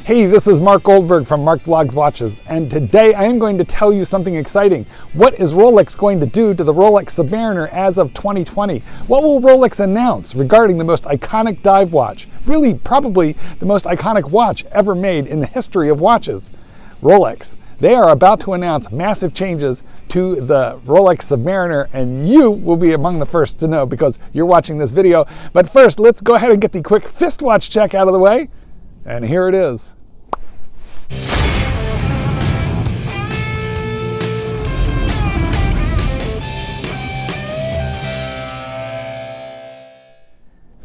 Hey, this is Marc Goldberg from Marc Vlogs Watches, and today I am going to tell you something exciting. What is Rolex going to do to the Rolex Submariner as of 2020? What will Rolex announce regarding the most iconic dive watch? Really, probably the most iconic watch ever made in the history of watches. Rolex. They are about to announce massive changes to the Rolex Submariner, and you will be among the first to know because you're watching this video. But first, let's go ahead and get the quick fist watch check out of the way. And here it is.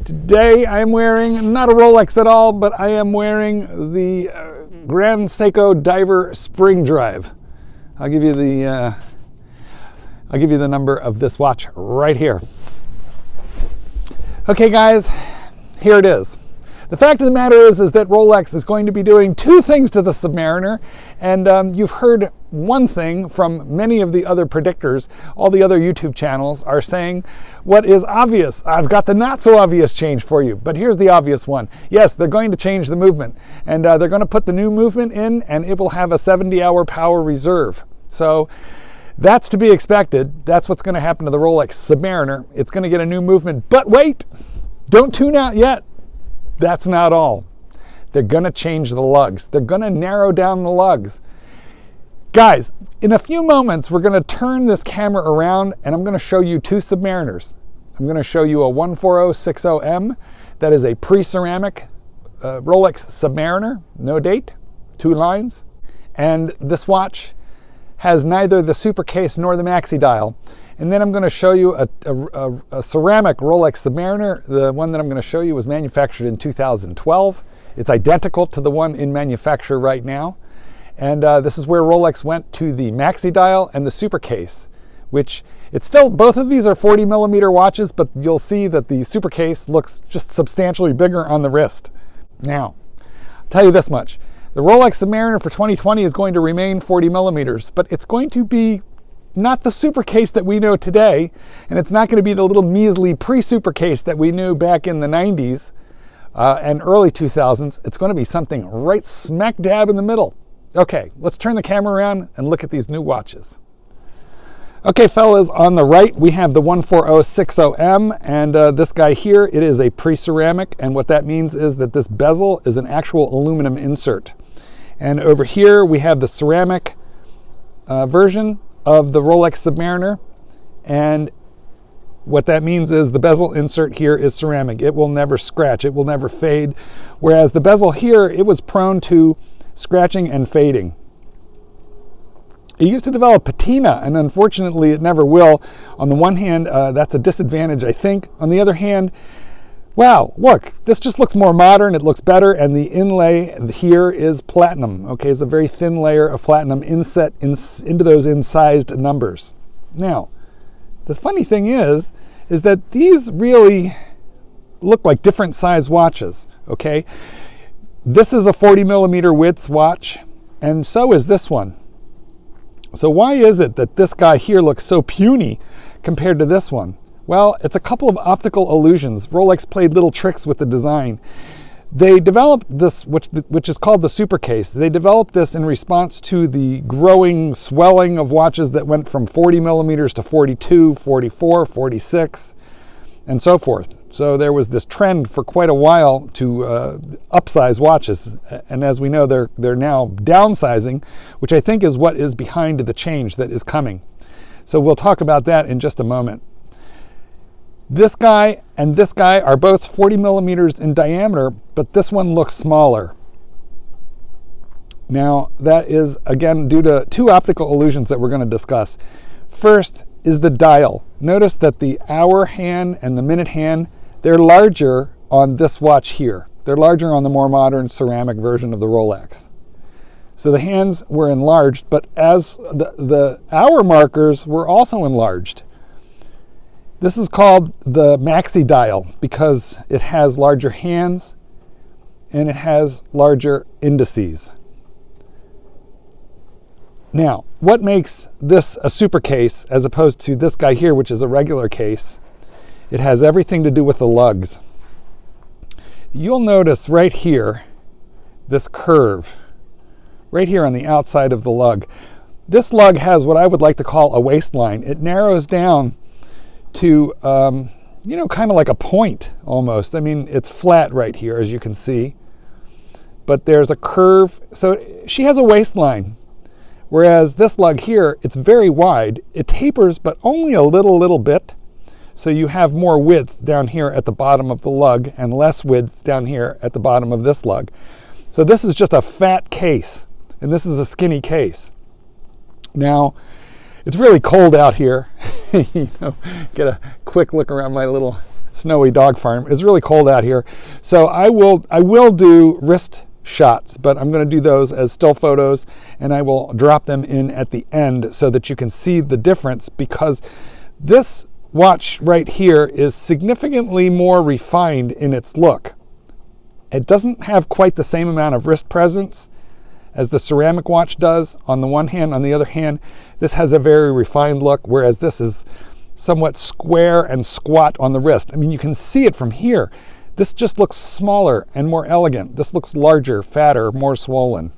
Today I am wearing not a Rolex at all, but I am wearing the Grand Seiko Diver Spring Drive. I'll give you the number of this watch right here. Okay, guys, here it is. The fact of the matter is that Rolex is going to be doing two things to the Submariner, and you've heard one thing from many of the other predictors. All the other YouTube channels are saying what is obvious. I've got the not so obvious change for you, but here's the obvious one. Yes, they're going to change the movement, and they're going to put the new movement in, and it will have a 70-hour power reserve. So that's to be expected. That's what's going to happen to the Rolex Submariner. It's going to get a new movement, but wait, don't tune out yet. That's not all. They're going to change the lugs. They're going to narrow down the lugs. Guys, in a few moments, we're going to turn this camera around and I'm going to show you two Submariners. I'm going to show you a 14060M that is a pre-ceramic Rolex Submariner, no date, 2 lines. And this watch has neither the super case nor the maxi dial. And then I'm going to show you a ceramic Rolex Submariner. The one that I'm going to show you was manufactured in 2012. It's identical to the one in manufacture right now. And this is where Rolex went to the maxi dial and the super case, which it's still, both of these are 40 millimeter watches, but you'll see that the super case looks just substantially bigger on the wrist. Now, I'll tell you this much. The Rolex Submariner for 2020 is going to remain 40 millimeters, but it's going to be not the super case that we know today, and it's not going to be the little measly pre-super case that we knew back in the 90s and early 2000s. It's going to be something right smack dab in the middle. Okay, let's turn the camera around and look at these new watches. Okay, fellas, on the right we have the 14060M, and this guy here, it is a pre-ceramic, and what that means is that this bezel is an actual aluminum insert. And over here we have the ceramic version of the Rolex Submariner, and what that means is the bezel insert here is ceramic. It will never scratch, it will never fade, whereas the bezel here, it was prone to scratching and fading. It used to develop patina, and unfortunately it never will. On the one hand, that's a disadvantage, I think. On the other hand, wow, look, this just looks more modern, it looks better, and the inlay here is platinum. Okay, it's a very thin layer of platinum inset into those incised numbers. Now, the funny thing is that these really look like different size watches, okay? This is a 40 millimeter width watch, and so is this one. So why is it that this guy here looks so puny compared to this one? Well, it's a couple of optical illusions. Rolex played little tricks with the design. They developed this, which is called the super case. They developed this in response to the growing swelling of watches that went from 40 millimeters to 42, 44, 46, and so forth. So there was this trend for quite a while to upsize watches. And as we know, they're now downsizing, which I think is what is behind the change that is coming. So we'll talk about that in just a moment. This guy and this guy are both 40 millimeters in diameter, but this one looks smaller. Now, that is, again, due to two optical illusions that we're going to discuss. First is the dial. Notice that the hour hand and the minute hand, they're larger on this watch here. They're larger on the more modern ceramic version of the Rolex. So the hands were enlarged, but as the hour markers were also enlarged. This is called the maxi dial because it has larger hands and it has larger indices. Now, what makes this a super case as opposed to this guy here, which is a regular case? It has everything to do with the lugs. You'll notice right here this curve right here on the outside of the lug. This lug has what I would like to call a waistline. It narrows down to, you know, kind of like a point almost. I mean, it's flat right here, as you can see, but there's a curve. So she has a waistline, whereas this lug here, it's very wide. It tapers, but only a little bit. So you have more width down here at the bottom of the lug and less width down here at the bottom of this lug. So this is just a fat case, and this is a skinny case. Now, it's really cold out here. You know, get a quick look around my little snowy dog farm. It's really cold out here. So I will do wrist shots, but I'm going to do those as still photos, and I will drop them in at the end so that you can see the difference, because this watch right here is significantly more refined in its look. It doesn't have quite the same amount of wrist presence as the ceramic watch does on the one hand. On the other hand, this has a very refined look, whereas this is somewhat square and squat on the wrist. I mean, you can see it from here. This just looks smaller and more elegant. This looks larger, fatter, more swollen.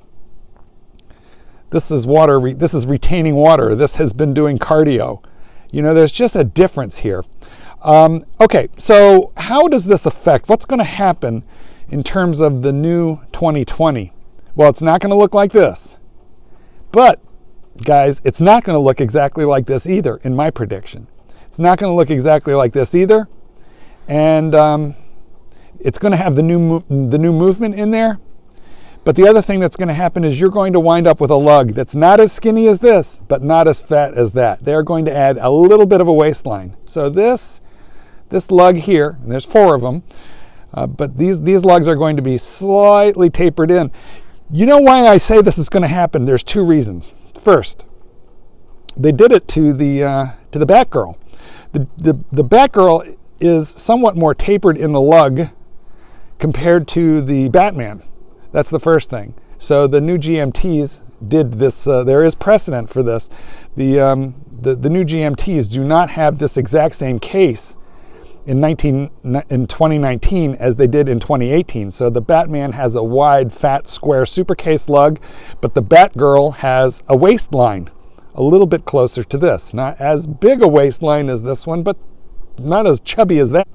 This is water. This is retaining water. This has been doing cardio. You know, there's just a difference here. Okay, so how does this affect? What's going to happen in terms of the new 2020? Well, it's not going to look like this. But, guys, it's not going to look exactly like this either, in my prediction. It's not going to look exactly like this either. And it's going to have the new movement in there. But the other thing that's going to happen is you're going to wind up with a lug that's not as skinny as this, but not as fat as that. They're going to add a little bit of a waistline. So this lug here, and there's 4 of them, but these lugs are going to be slightly tapered in. You know why I say this is going to happen? There's 2 reasons. First, they did it to the Batgirl. The Batgirl is somewhat more tapered in the lug compared to the Batman. That's the first thing. So the new GMTs did this. There is precedent for this. The new GMTs do not have this exact same case in 2019 as they did in 2018. So the Batman has a wide, fat, square supercase lug, but the Batgirl has a waistline a little bit closer to this. Not as big a waistline as this one, but not as chubby as that.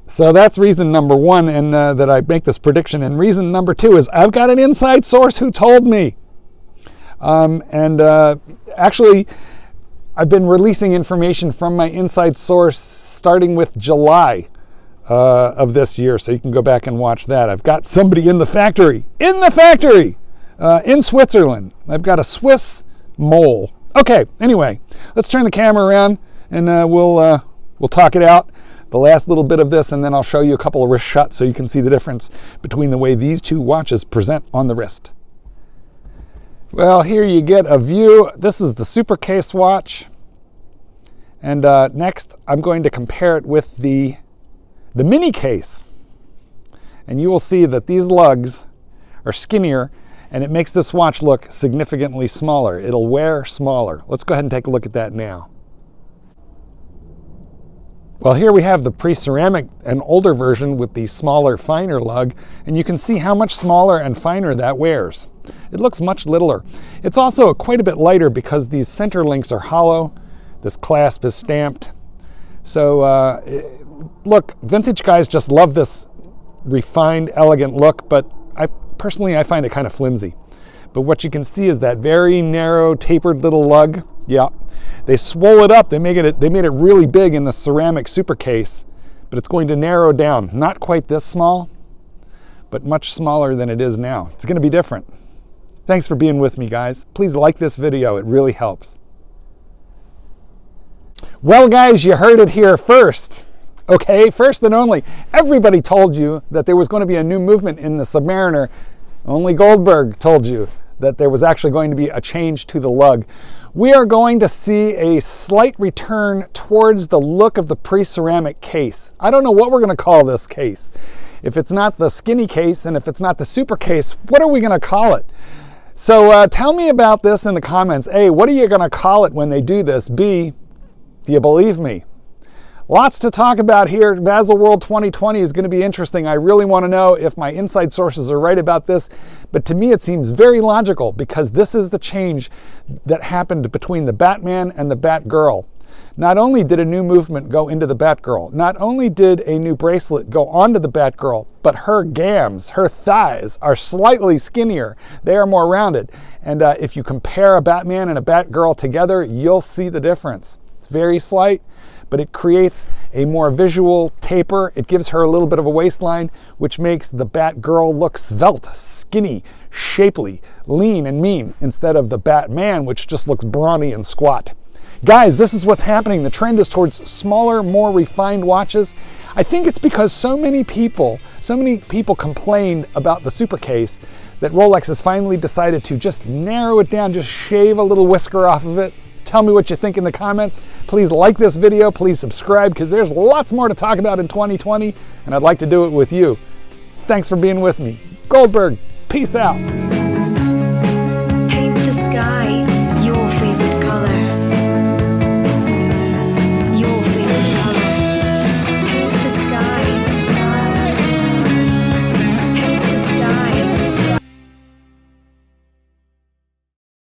So that's reason number 1, and that I make this prediction. And reason number 2 is I've got an inside source who told me. Actually, I've been releasing information from my inside source starting with July of this year, so you can go back and watch that. I've got somebody in the factory, in Switzerland. I've got a Swiss mole. Okay, anyway, let's turn the camera around, and we'll talk it out. The last little bit of this, and then I'll show you a couple of wrist shots so you can see the difference between the way these 2 watches present on the wrist. Well, here you get a view. This is the Supercase watch. And next, I'm going to compare it with the mini case. And you will see that these lugs are skinnier, and it makes this watch look significantly smaller. It'll wear smaller. Let's go ahead and take a look at that now. Well, here we have the pre-ceramic and older version with the smaller, finer lug, and you can see how much smaller and finer that wears. It looks much littler. It's also quite a bit lighter because these center links are hollow. This clasp is stamped. So, look, vintage guys just love this refined, elegant look, but I find it kind of flimsy. But what you can see is that very narrow, tapered little lug. Yeah, they swole it up. They made it really big in the ceramic super case, but it's going to narrow down. Not quite this small, but much smaller than it is now. It's going to be different. Thanks for being with me, guys. Please like this video. It really helps. Well, guys, you heard it here first. Okay, first and only. Everybody told you that there was going to be a new movement in the Submariner. Only Goldberg told you that there was actually going to be a change to the lug. We are going to see a slight return towards the look of the pre-ceramic case. I don't know what we're going to call this case. If it's not the skinny case and if it's not the super case, what are we going to call it? So tell me about this in the comments. A, what are you going to call it when they do this? B, do you believe me? Lots to talk about here. Baselworld 2020 is going to be interesting. I really want to know if my inside sources are right about this, but to me it seems very logical because this is the change that happened between the Batman and the Batgirl. Not only did a new movement go into the Batgirl, not only did a new bracelet go onto the Batgirl, but her gams, her thighs, are slightly skinnier. They are more rounded. And if you compare a Batman and a Batgirl together, you'll see the difference. It's very slight, but it creates a more visual taper. It gives her a little bit of a waistline, which makes the Batgirl look svelte, skinny, shapely, lean, and mean, instead of the Batman, which just looks brawny and squat. Guys, this is what's happening. The trend is towards smaller, more refined watches. I think it's because so many people complained about the super case that Rolex has finally decided to just narrow it down, just shave a little whisker off of it. Tell me what you think in the comments. Please like this video, please subscribe, because there's lots more to talk about in 2020, and I'd like to do it with you. Thanks for being with me. Goldberg, peace out. Paint the sky.